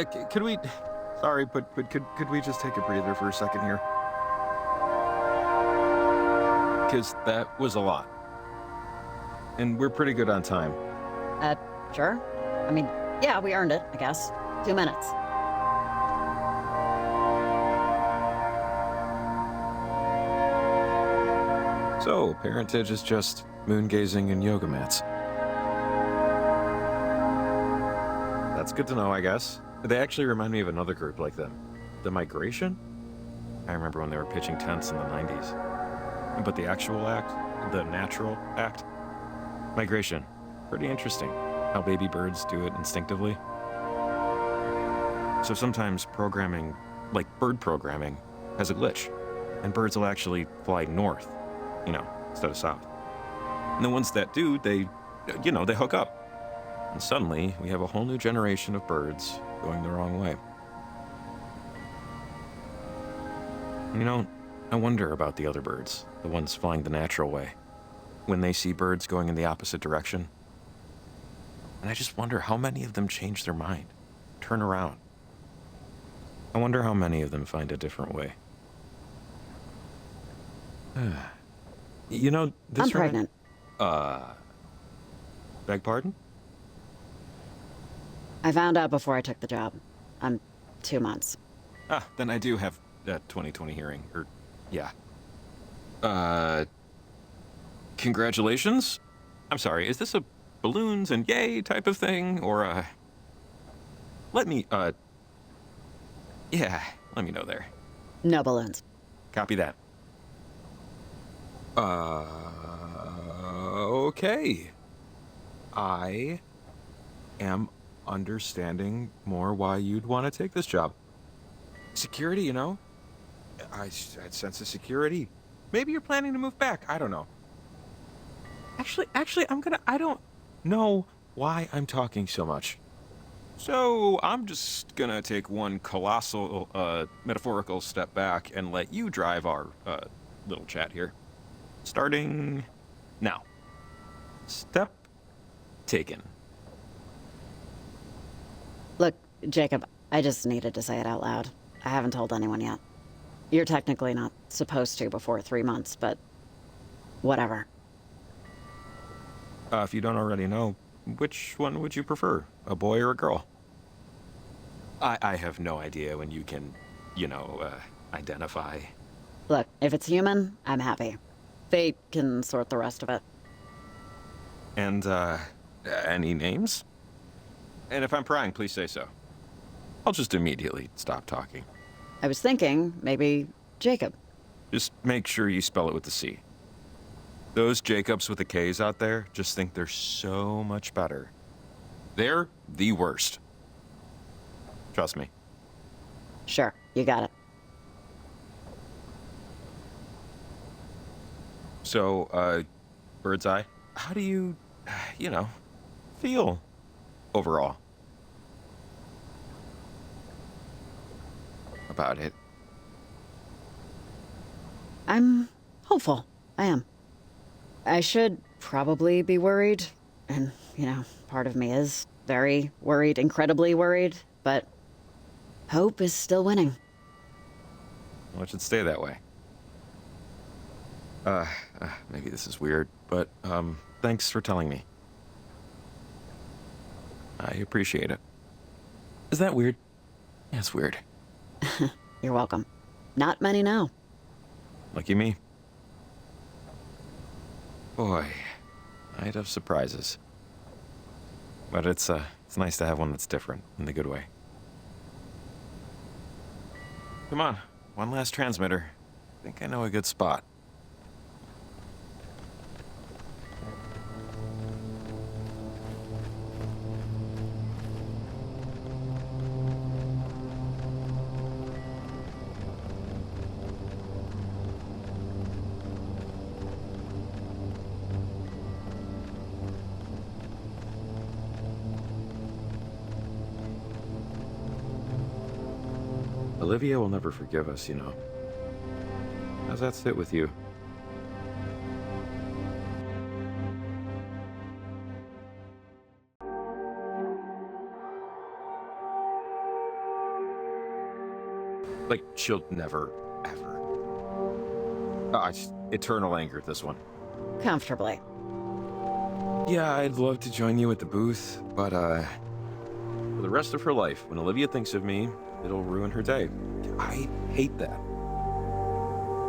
could we... Sorry, but could we just take a breather for a second here? Because that was a lot. And we're pretty good on time. Sure. I mean, yeah, we earned it, I guess. 2 minutes. So, parentage is just moon gazing and yoga mats. That's good to know, I guess. They actually remind me of another group like them. The Migration? I remember when they were pitching tents in the 90s. But the actual act, the natural act, migration, pretty interesting. How baby birds do it instinctively. So sometimes programming, like bird programming, has a glitch. And birds will actually fly north, instead of south. And the ones that do, they hook up. And suddenly, we have a whole new generation of birds going the wrong way. I wonder about the other birds, the ones flying the natural way, when they see birds going in the opposite direction. And I just wonder how many of them change their mind, turn around. I wonder how many of them find a different way. This I'm pregnant. Beg pardon? I found out before I took the job. I'm 2 months. Then I do have that 2020 hearing, yeah. Congratulations? I'm sorry, is this a balloons and yay type of thing, or, let me know there. No balloons. Copy that. Okay. I am understanding more why you'd want to take this job. Security, I'd sense a security. Maybe you're planning to move back. I don't know. Actually, I don't know why I'm talking so much. So I'm just gonna take one colossal, metaphorical step back and let you drive our, little chat here. Starting now. Step taken. Look, Jacob, I just needed to say it out loud. I haven't told anyone yet. You're technically not supposed to before 3 months, but whatever. If you don't already know, which one would you prefer, a boy or a girl? I have no idea when you can, identify. Look, if it's human, I'm happy. Fate can sort the rest of it. And, any names? And if I'm prying, please say so. I'll just immediately stop talking. I was thinking, maybe Jacob. Just make sure you spell it with the C. Those Jacobs with the K's out there just think they're so much better. They're the worst. Trust me. Sure, you got it. So, bird's eye, how do you, feel overall about it? I'm hopeful. I am. I should probably be worried, and, part of me is very worried, incredibly worried, but hope is still winning. Well, it should stay that way. Maybe this is weird, but, thanks for telling me. I appreciate it. Is that weird? Yeah, it's weird. You're welcome. Not many know. Lucky me. Boy, night of surprises. But it's nice to have one that's different, in the good way. Come on, one last transmitter. I think I know a good spot. Olivia will never forgive us, How's that sit with you? Like, she'll never, ever. Eternal anger, this one. Comfortably. Yeah, I'd love to join you at the booth, but, for the rest of her life, when Olivia thinks of me, it'll ruin her day. I hate that.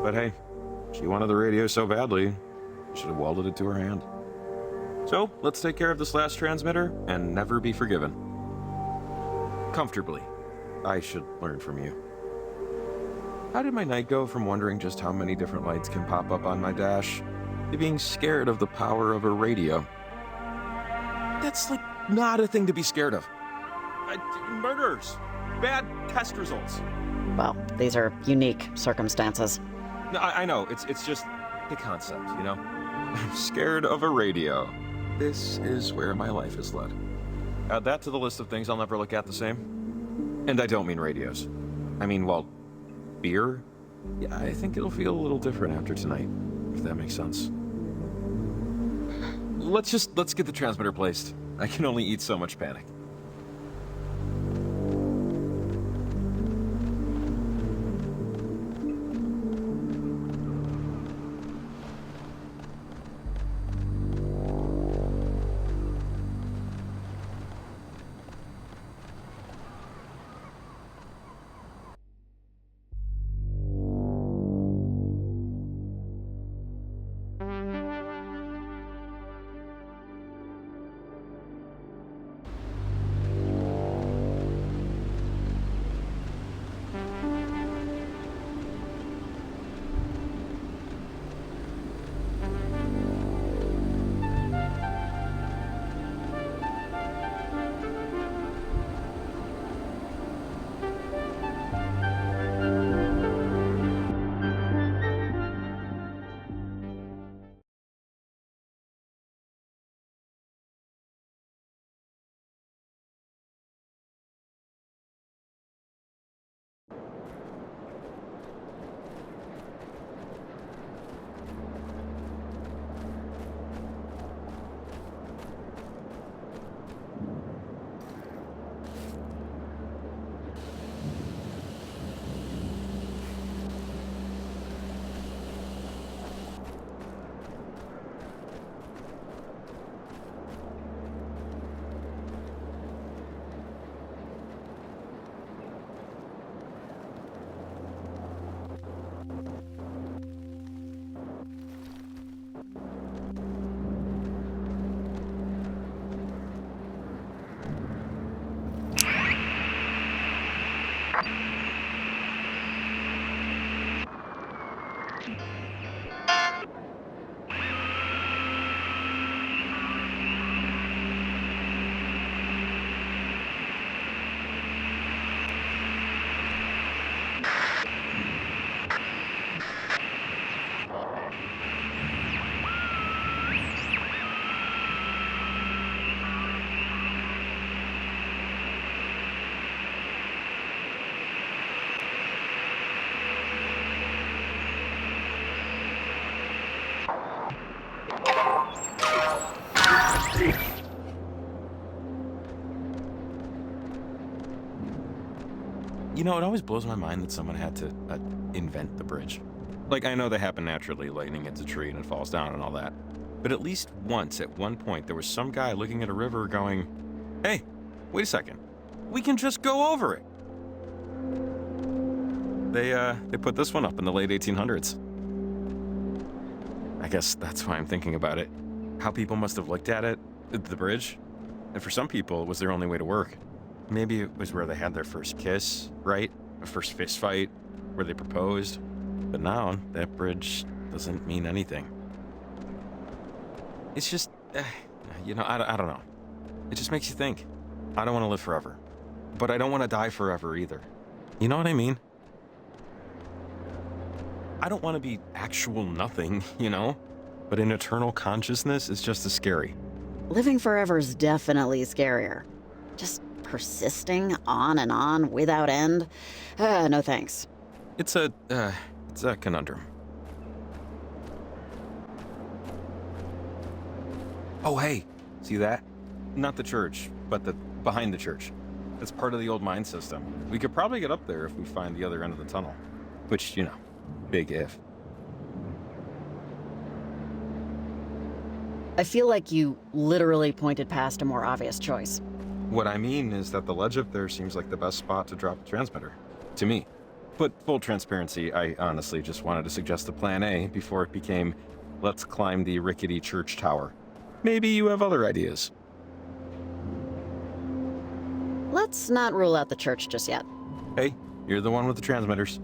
But hey, she wanted the radio so badly, I should have welded it to her hand. So, let's take care of this last transmitter and never be forgiven. Comfortably. I should learn from you. How did my night go from wondering just how many different lights can pop up on my dash to being scared of the power of a radio? That's like not a thing to be scared of. Murders. Bad test results. Well, these are unique circumstances. No, I know. It's just the concept, you know? I'm scared of a radio. This is where my life is led. Add that to the list of things I'll never look at the same. And I don't mean radios. I mean, well, beer? Yeah, I think it'll feel a little different after tonight, if that makes sense. Let's get the transmitter placed. I can only eat so much panic. You know, it always blows my mind that someone had to invent the bridge. Like, I know they happen naturally, lightning hits a tree and it falls down and all that. But at least once, at one point, there was some guy looking at a river going, hey, wait a second. We can just go over it. They put this one up in the late 1800s. I guess that's why I'm thinking about it. How people must have looked at it, the bridge. And for some people, it was their only way to work. Maybe it was where they had their first kiss, right? A first fist fight, where they proposed. But now, that bridge doesn't mean anything. It's just, you know, I don't know. It just makes you think. I don't want to live forever. But I don't want to die forever either. You know what I mean? I don't want to be actual nothing, you know? But an eternal consciousness is just as scary. Living forever's definitely scarier. Just persisting on and on without end? No thanks. It's a conundrum. Oh, hey, see that? Not the church, but the behind the church. It's part of the old mine system. We could probably get up there if we find the other end of the tunnel. Which, big if. I feel like you literally pointed past a more obvious choice. What I mean is that the ledge up there seems like the best spot to drop the transmitter. To me. But full transparency, I honestly just wanted to suggest a plan A before it became, let's climb the rickety church tower. Maybe you have other ideas. Let's not rule out the church just yet. Hey, you're the one with the transmitters.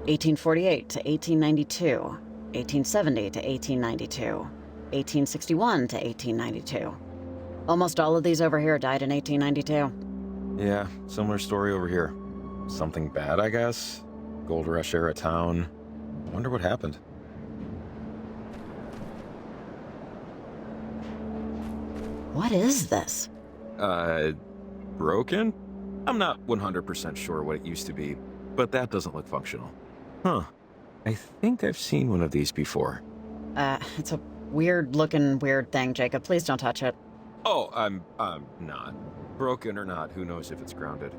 (1848 to 1892, 1870 to 1892, 1861 to 1892. Almost all of these over here died in 1892. Yeah, similar story over here. Something bad, I guess? Gold Rush era town. I wonder what happened. What is this? Broken? I'm not 100% sure what it used to be, but that doesn't look functional. Huh. I think I've seen one of these before. It's a weird-looking weird thing, Jacob. Please don't touch it. Oh, I'm not. Broken or not, who knows if it's grounded.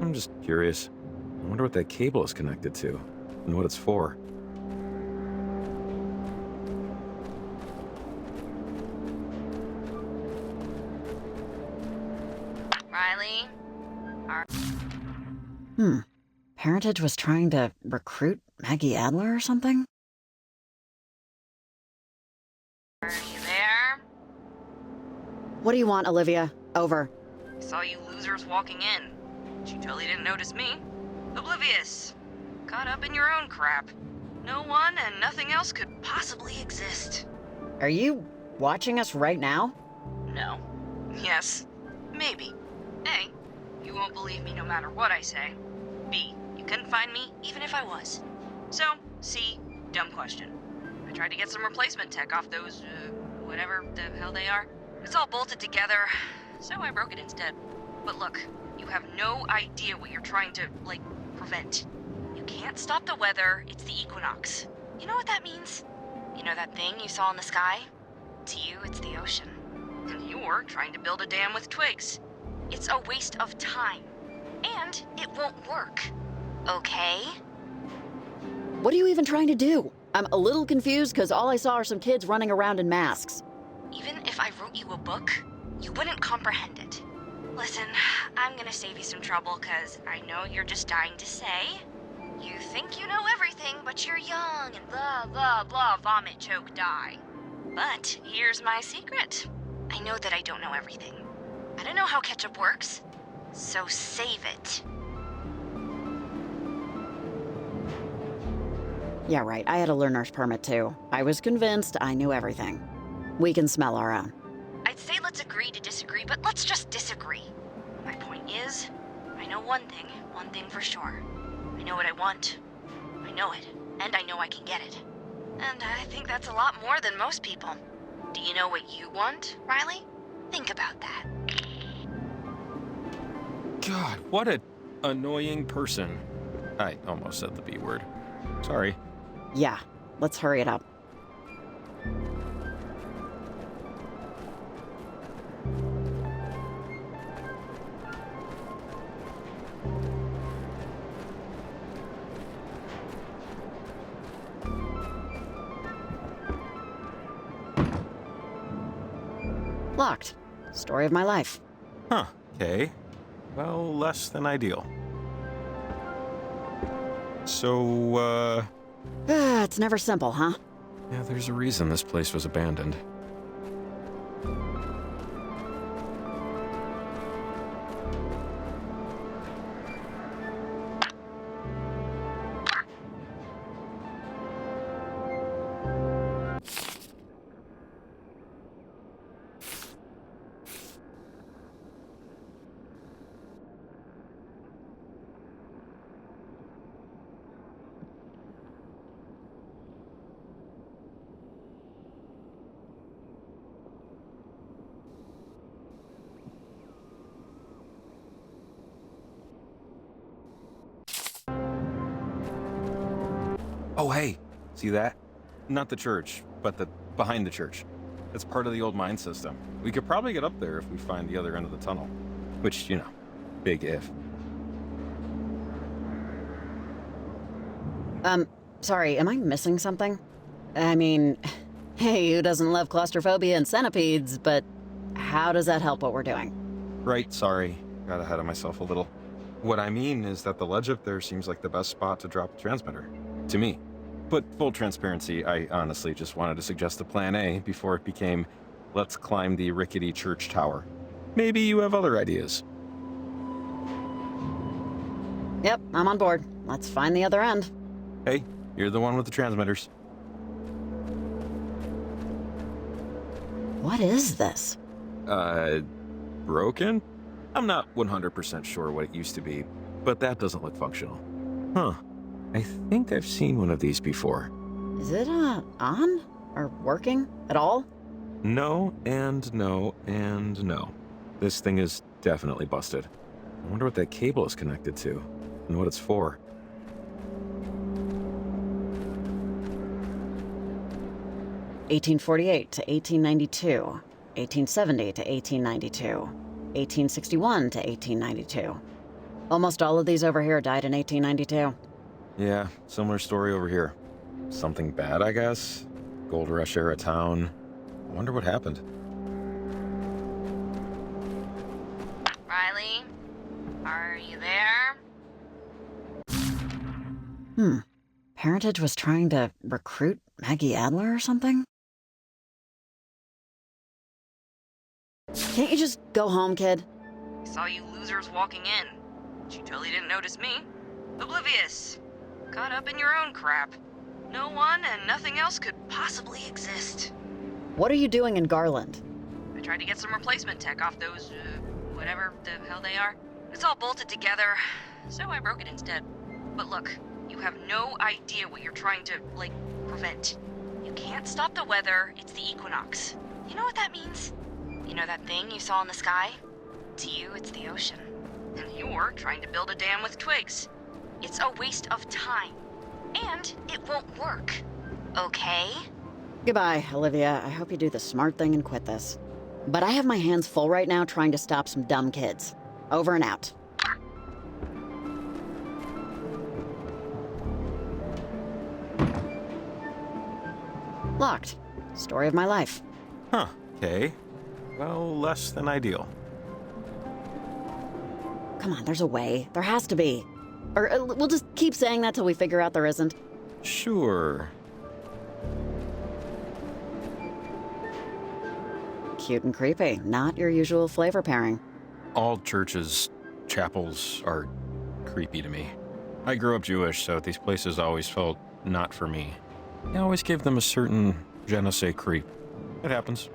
I'm just curious. I wonder what that cable is connected to, and what it's for. Riley? Parentage was trying to recruit Maggie Adler or something? Are you there? What do you want, Olivia? Over. I saw you losers walking in. But you totally didn't notice me. Oblivious. Caught up in your own crap. No one and nothing else could possibly exist. Are you watching us right now? No. Yes. Maybe. A, you won't believe me no matter what I say. B, you couldn't find me even if I was. So, C, dumb question. I tried to get some replacement tech off those, whatever the hell they are. It's all bolted together, so I broke it instead. But look, you have no idea what you're trying to, prevent. You can't stop the weather, it's the equinox. You know what that means? You know that thing you saw in the sky? To you, it's the ocean. And you're trying to build a dam with twigs. It's a waste of time. And it won't work. Okay? What are you even trying to do? I'm a little confused because all I saw are some kids running around in masks. Even if I wrote you a book, you wouldn't comprehend it. Listen, I'm gonna save you some trouble because I know you're just dying to say. You think you know everything, but you're young and blah, blah, blah, vomit, choke, die. But here's my secret. I know that I don't know everything. I don't know how ketchup works, so save it. Yeah, right. I had a learner's permit too. I was convinced I knew everything. We can smell our own. I'd say let's agree to disagree, but let's just disagree. My point is, I know one thing for sure. I know what I want. I know it, and I know I can get it. And I think that's a lot more than most people. Do you know what you want, Riley? Think about that. God, what an annoying person. I almost said the B word. Sorry. Yeah, let's hurry it up. Locked. Story of my life. Huh, okay. Well, less than ideal. So, It's never simple, huh? yeah, there's a reason this place was abandoned. Oh, hey, see that? Not the church, but the behind the church. It's part of the old mine system. We could probably get up there if we find the other end of the tunnel. Which, big if. Sorry, am I missing something? I mean, hey, who doesn't love claustrophobia and centipedes, but how does that help what we're doing? Right, sorry. Got ahead of myself a little. What I mean is that the ledge up there seems like the best spot to drop a transmitter. To me. But full transparency, I honestly just wanted to suggest a plan A before it became, let's climb the rickety church tower. Maybe you have other ideas. Yep, I'm on board. Let's find the other end. Hey, you're the one with the transmitters. What is this? Broken? I'm not 100% sure what it used to be, but that doesn't look functional. Huh. I think I've seen one of these before. Is it, on? Or working at all? No, and no, and no. This thing is definitely busted. I wonder what that cable is connected to, and what it's for. (1848 to 1892, 1870 to 1892, 1861 to 1892. Almost all of these over here died in 1892. Yeah, similar story over here. Something bad, I guess? Gold Rush era town. I wonder what happened. Riley? Are you there? Parentage was trying to recruit Maggie Adler or something? Can't you just go home, kid? I saw you losers walking in. You totally didn't notice me. Oblivious. Caught up in your own crap. No one and nothing else could possibly exist. What are you doing in Garland? I tried to get some replacement tech off those, whatever the hell they are. It's all bolted together, so I broke it instead. But look, you have no idea what you're trying to, prevent. You can't stop the weather, it's the equinox. You know what that means? You know that thing you saw in the sky? To you, it's the ocean. And you're trying to build a dam with twigs. It's a waste of time. And it won't work. Okay? Goodbye, Olivia. I hope you do the smart thing and quit this. But I have my hands full right now trying to stop some dumb kids. Over and out. Locked. Story of my life. Huh, okay. Well, less than ideal. Come on, there's a way. There has to be. Or we'll just keep saying that till we figure out there isn't. Sure. Cute and creepy. Not your usual flavor pairing. All churches, chapels are creepy to me. I grew up Jewish, so these places always felt not for me. I always gave them a certain je ne sais creep. It happens.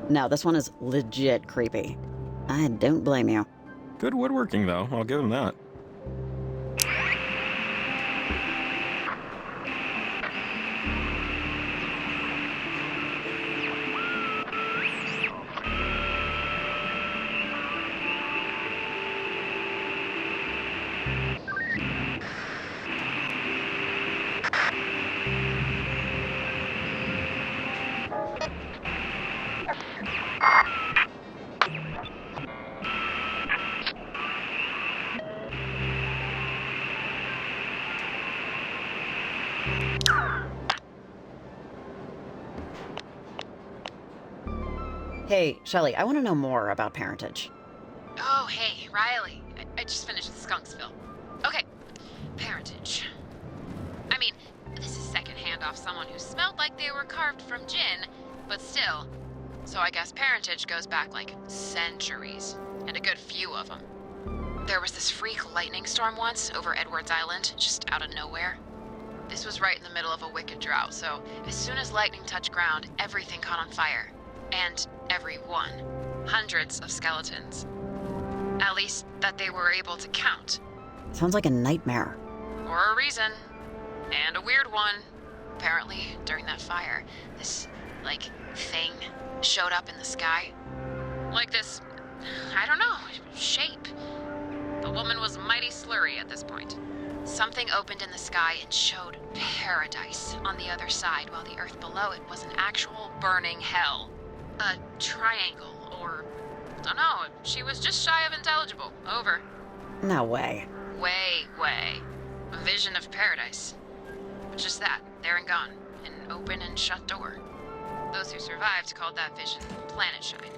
No, this one is legit creepy. I don't blame you. Good woodworking, though. I'll give them that. Hey, Shelly, I want to know more about parentage. Oh, hey, Riley. I just finished the Skunksville. Okay, parentage. I mean, this is secondhand off someone who smelled like they were carved from gin, but still. So I guess parentage goes back like centuries, and a good few of them. There was this freak lightning storm once over Edwards Island, just out of nowhere. This was right in the middle of a wicked drought, so as soon as lightning touched ground, everything caught on fire. And everyone. Hundreds of skeletons. At least that they were able to count. Sounds like a nightmare. For a reason. And a weird one. Apparently, during that fire, this, thing showed up in the sky. Like this, I don't know, shape. The woman was mighty slurry at this point. Something opened in the sky and showed paradise on the other side, while the earth below it was an actual burning hell. A triangle, or... dunno, she was just shy of intelligible. Over. No way. Way. A vision of paradise. But just that, there and gone. An open and shut door. Those who survived called that vision Planetshine,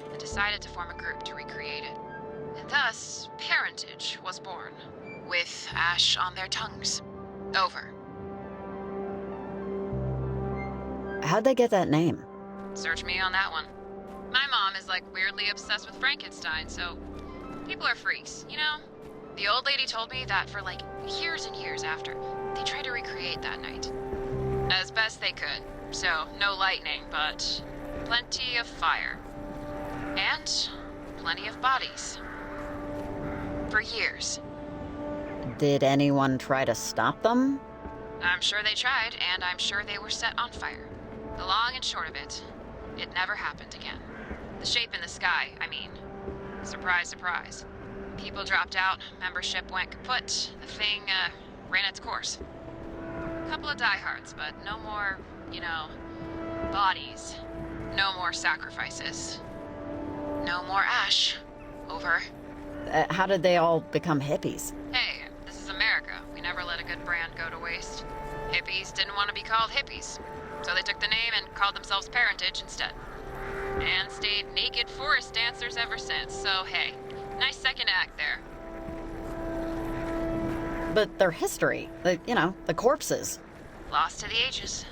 and decided to form a group to recreate it. And thus, Parentage was born, with ash on their tongues. Over. How'd they get that name? Search me on that one. My mom is like weirdly obsessed with Frankenstein, so people are freaks, you know? The old lady told me that for like years and years after, they tried to recreate that night. As best they could, so no lightning, but plenty of fire. And plenty of bodies. For years. Did anyone try to stop them? I'm sure they tried, and I'm sure they were set on fire. The long and short of it, it never happened again. The shape in the sky, I mean. Surprise, surprise. People dropped out, membership went kaput, the thing, ran its course. A couple of diehards, but no more, bodies. No more sacrifices. No more ash. Over. How did they all become hippies? Hey, this is America. We never let a good brand go to waste. Hippies didn't want to be called hippies, so they took the name and called themselves Parentage instead. And stayed naked forest dancers ever since, so hey, nice second act there. But their history, the corpses. Lost to the ages.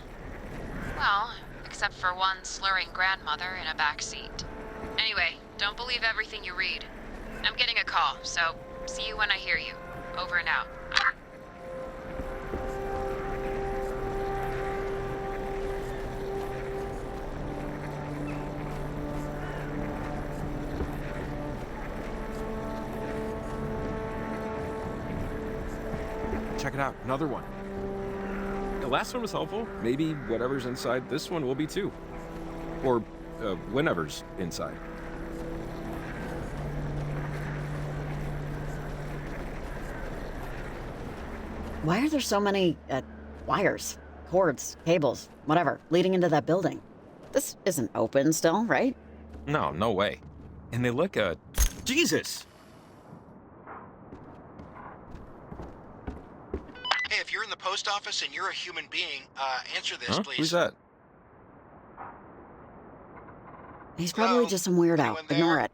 Well, except for one slurring grandmother in a back seat. Anyway, don't believe everything you read. I'm getting a call, so see you when I hear you. Over and out. Check it out, another one. The last one was helpful. Maybe whatever's inside this one will be too. Or whenever's inside. Why are there so many wires, cords, cables, whatever, leading into that building? This isn't open still, right? No way. And they look, Jesus! Hey, if you're in the post office and you're a human being, answer this, Huh? please. Who's that? He's probably Hello? just some weirdo. Anyone there? Ignore it.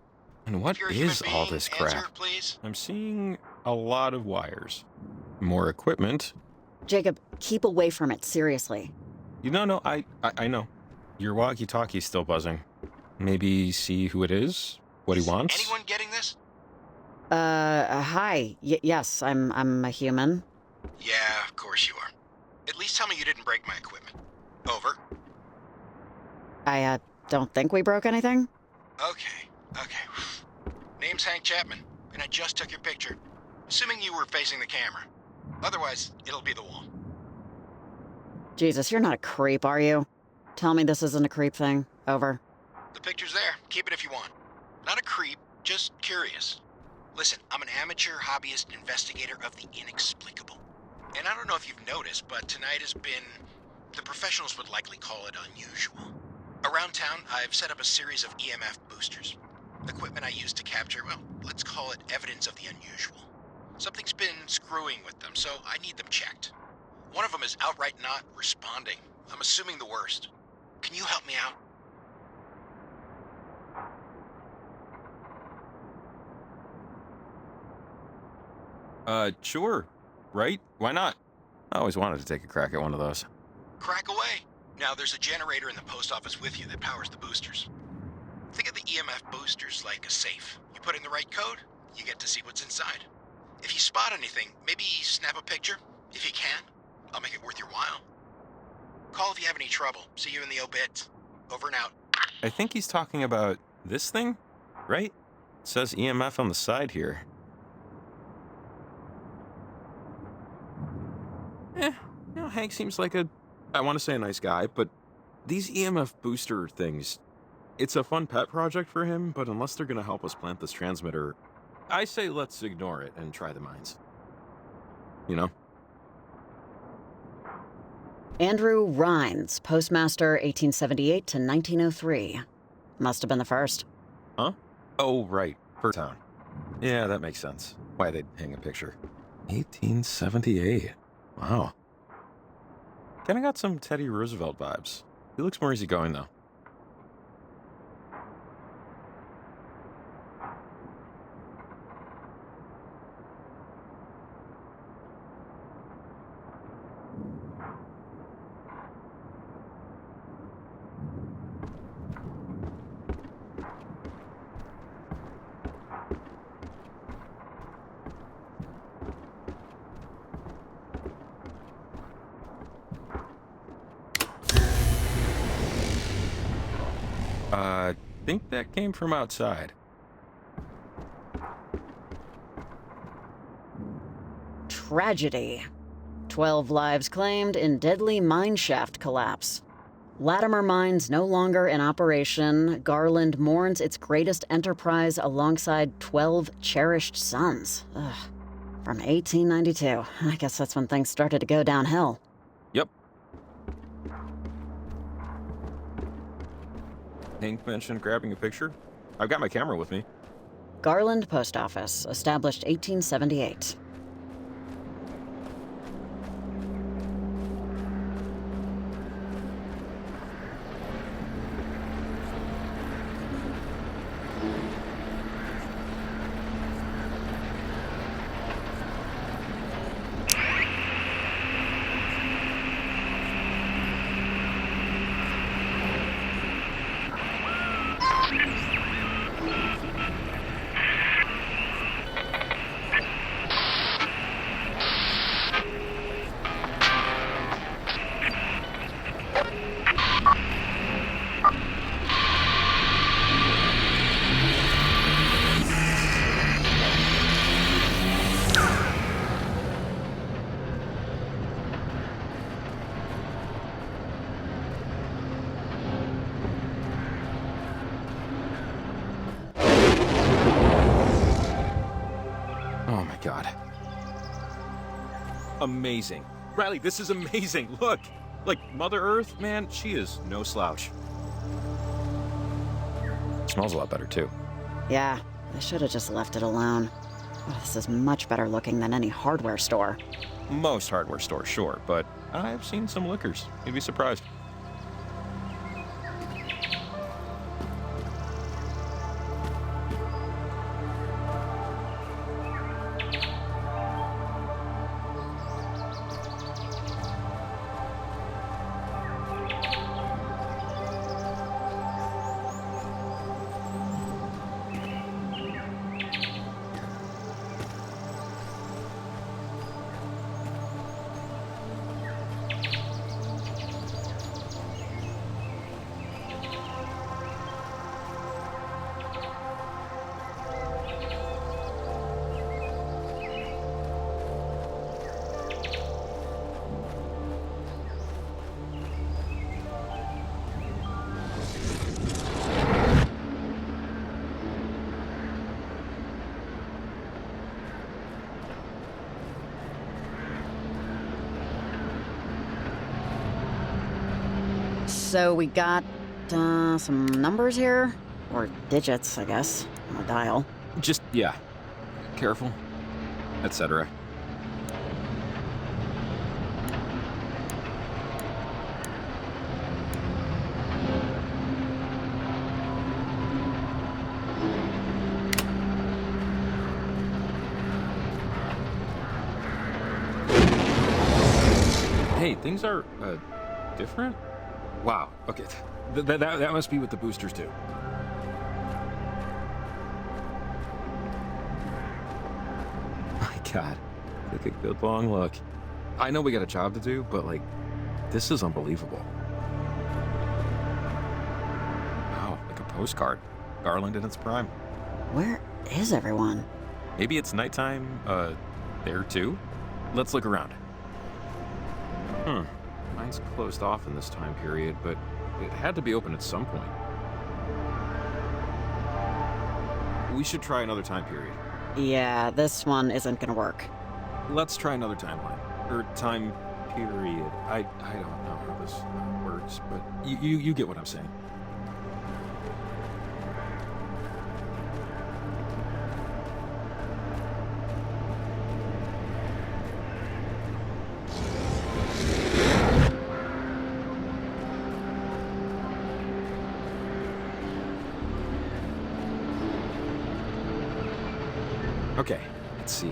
And what If you're a human is all being, this answer, crap? please. I'm seeing a lot of wires. More equipment. Jacob, keep away from it, seriously. No, I know. Your walkie-talkie's still buzzing. Maybe see who it is? What he wants? Anyone getting this? Hi. Yes, I'm a human. Yeah, of course you are. At least tell me you didn't break my equipment. Over. I, don't think we broke anything. Okay. Name's Hank Chapman, and I just took your picture. Assuming you were facing the camera. Otherwise, it'll be the wall. Jesus, you're not a creep, are you? Tell me this isn't a creep thing. Over. The picture's there. Keep it if you want. Not a creep, just curious. Listen, I'm an amateur hobbyist investigator of the inexplicable. And I don't know if you've noticed, but tonight has been... the professionals would likely call it unusual. Around town, I've set up a series of EMF boosters. Equipment I use to capture, well, let's call it evidence of the unusual. Something's been screwing with them, so I need them checked. One of them is outright not responding. I'm assuming the worst. Can you help me out? Sure. Right? Why not? I always wanted to take a crack at one of those. Crack away. Now, there's a generator in the post office with you that powers the boosters. Think of the EMF boosters like a safe. You put in the right code, you get to see what's inside. If you spot anything, maybe snap a picture, if you can. I'll make it worth your while. Call if you have any trouble. See you in the obit. Over and out. I think he's talking about this thing, right? It says EMF on the side here. Hank seems like I want to say a nice guy, but these EMF booster things, it's a fun pet project for him, but unless they're going to help us plant this transmitter, I say let's ignore it and try the mines. you know? Andrew Rhines, postmaster 1878 to 1903. Must have been the first. Huh? Oh, right. Per town. Yeah, that makes sense. Why they'd hang a picture. 1878. Wow. Kinda got some Teddy Roosevelt vibes. He looks more easygoing, though. I think that came from outside. Tragedy. 12 lives claimed in deadly mine shaft collapse. Latimer Mines no longer in operation. Garland mourns its greatest enterprise alongside 12 cherished sons. Ugh. From 1892. I guess that's when things started to go downhill. Yep. Hank mentioned grabbing a picture. I've got my camera with me. Garland Post Office, established 1878. Oh my god. Amazing. Riley, this is amazing. Look. Like, Mother Earth, man, she is no slouch. Smells a lot better, too. Yeah, I should have just left it alone. Oh, this is much better looking than any hardware store. Most hardware stores, sure, but I've seen some liquors. You'd be surprised. So we got some numbers here, or digits, I guess, on a dial. Just, yeah. Careful. Etc. Hey, things are, different? Wow, okay. That must be with the boosters, too. My god. Take a good long look. I know we got a job to do, but, like, this is unbelievable. Wow, like a postcard. Garland in its prime. Where is everyone? Maybe it's nighttime, there, too? Let's look around. Mine's closed off in this time period, but it had to be open at some point. We should try another time period. Yeah, this one isn't gonna work. let's try another timeline. Or time period. I don't know how this works, but you get what I'm saying. Okay, let's see.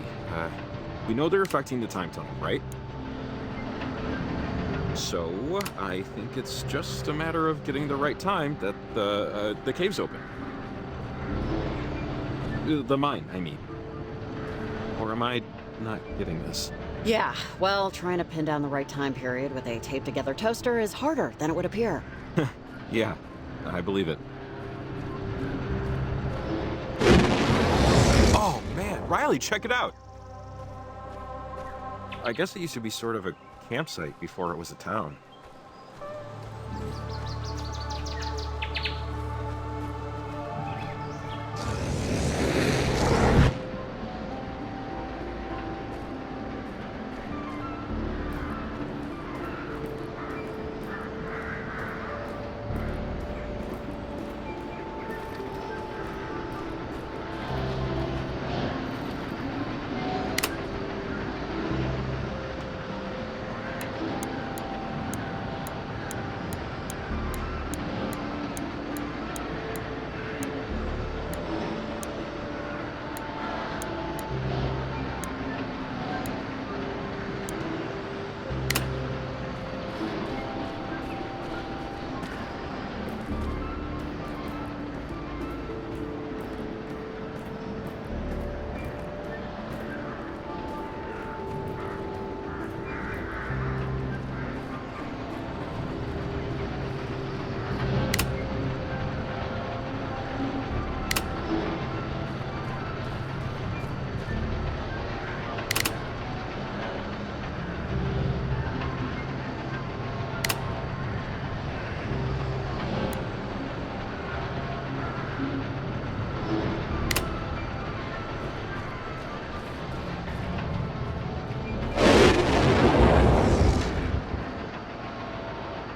We know they're affecting the time tunnel, right? So, I think it's just a matter of getting the right time that the cave's open. The mine, I mean. Or am I not getting this? Yeah, well, trying to pin down the right time period with a taped-together toaster is harder than it would appear. Yeah, I believe it. Oh, man, Riley, check it out! I guess it used to be sort of a campsite before it was a town.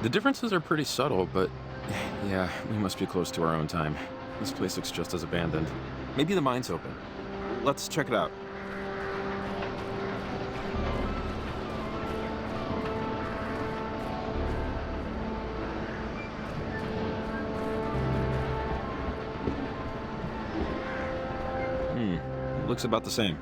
The differences are pretty subtle, but yeah, we must be close to our own time. This place looks just as abandoned. Maybe the mine's open. Let's check it out. Looks about the same.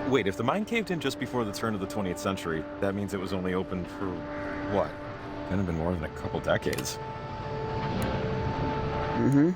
Wait, if the mine caved in just before the turn of the 20th century, that means it was only open for, what? Couldn't have been more than a couple decades. Mm-hmm.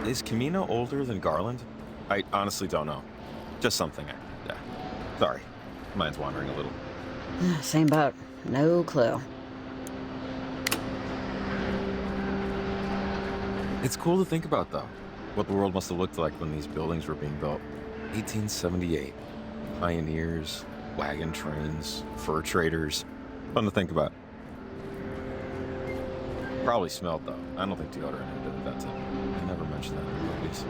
Is Camino older than Garland? I honestly don't know. Just something. Yeah. Sorry. Mine's wandering a little. Same boat. No clue. It's cool to think about, though, what the world must have looked like when these buildings were being built. 1878. Pioneers, wagon trains, fur traders. Fun to think about. Probably smelled, though. I don't think deodorant had it at that time. They never mentioned that in the movies.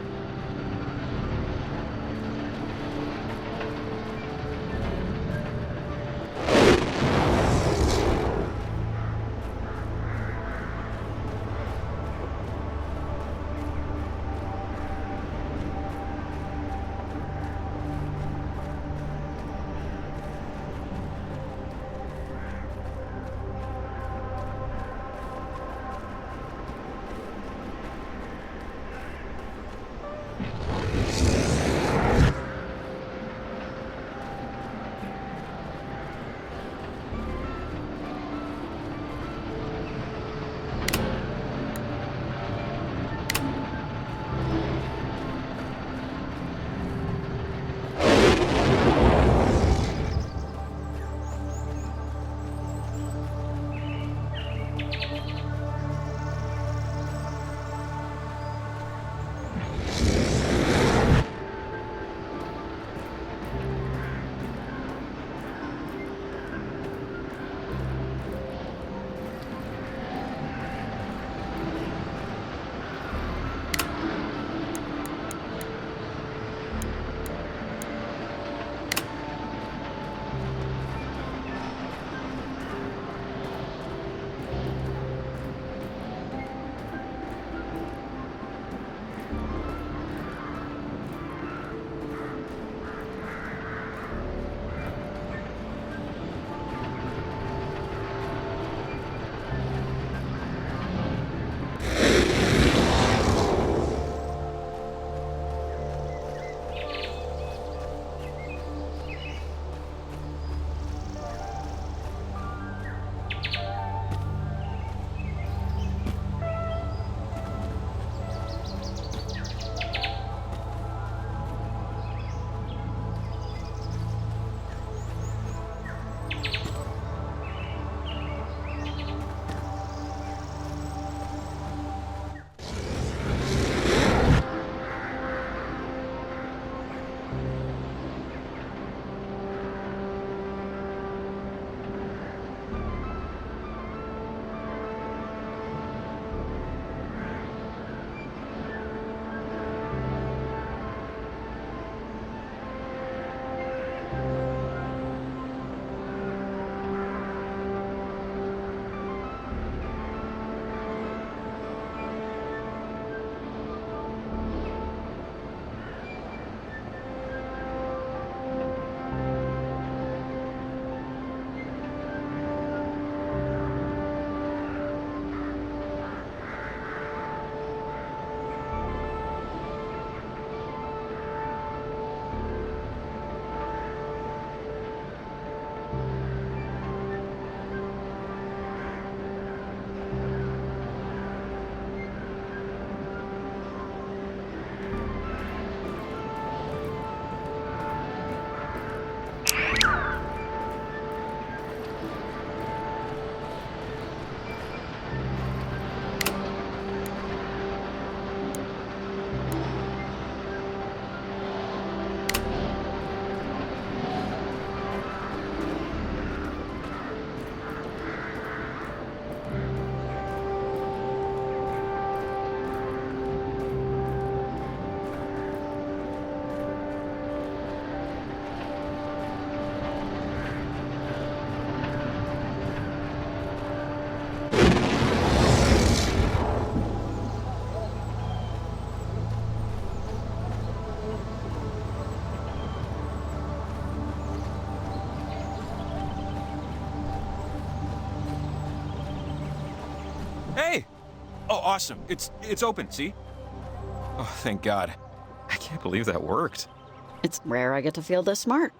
Hey! Oh, awesome. It's open, see? Oh, thank God. I can't believe that worked. It's rare I get to feel this smart.